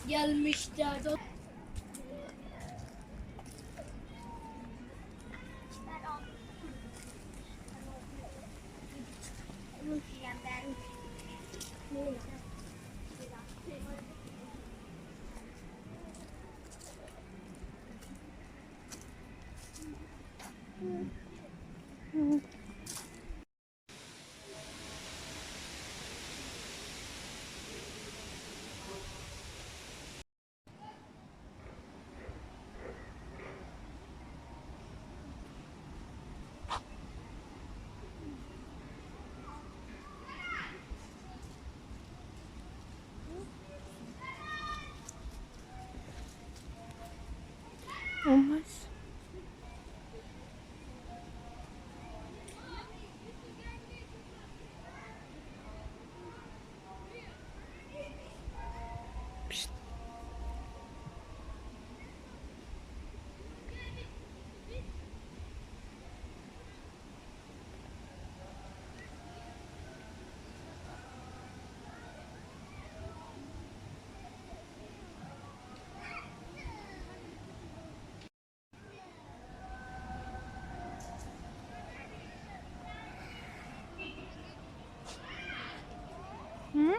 gelmişler. Olmaz. Pişt. Hı?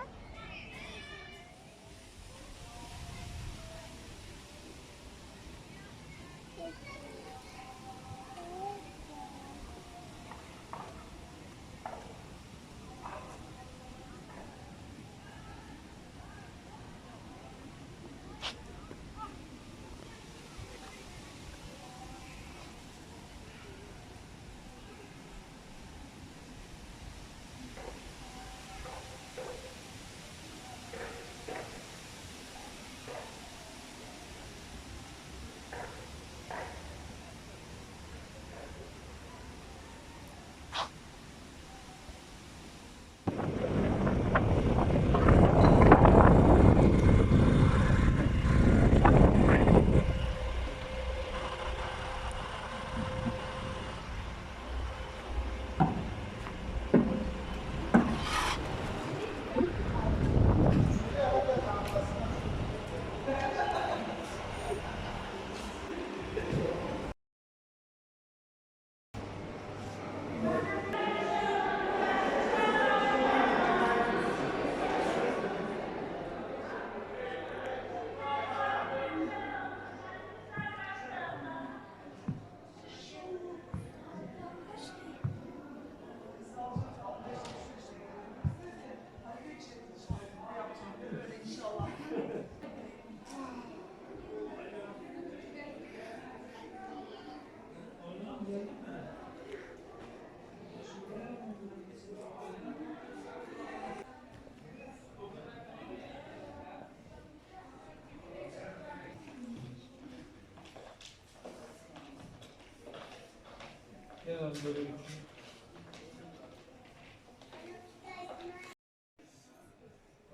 Gel abi böyle bir.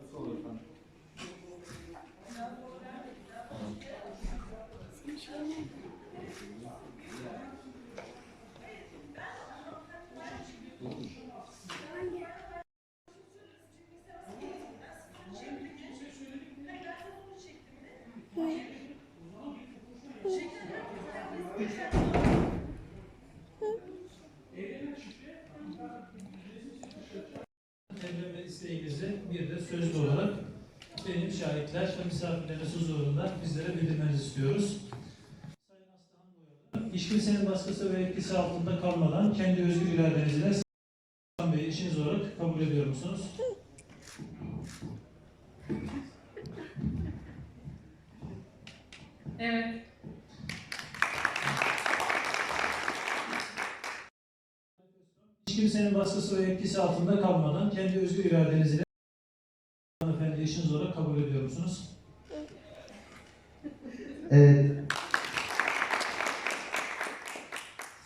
Nasıl olur efendim? Evlenme isteğinizi bir de sözlü olarak benim şahitler ve misafirleriniz huzurunda bizlere bildirmenizi istiyoruz. Sayın Aslıhan Boyalı, hiç kimsenin baskısı ve etkisi altında kalmadan kendi özgür iradenizle Aslıhan Bey'i eşiniz olarak kabul ediyor musunuz? Evet. Hiç kimsenin baskısı ve etkisi altında kalmadan kendi özgür iradenizle hanımefendi eşiniz olarak kabul ediyor musunuz? Evet.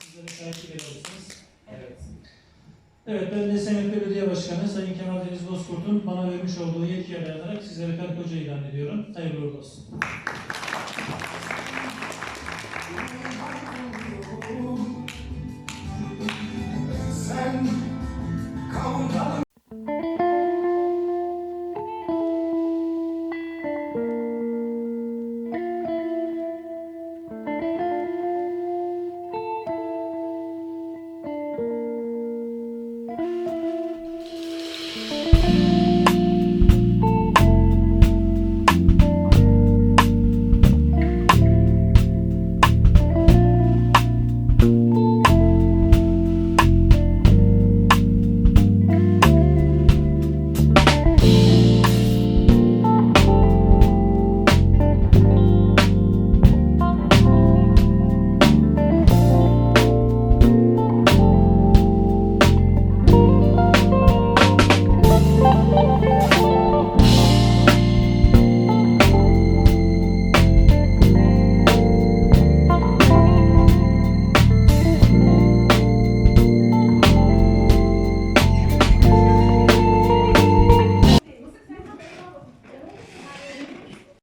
Sizlere şahitlik edersiniz. Evet. Evet, ben de Semet Belediye Başkanı Sayın Kemal Deniz Bozkurt'un bana vermiş olduğu yetkiye dayanarak sizlere karı koca ilan ediyorum. Hayırlı uğurlu olsun. Sen kavga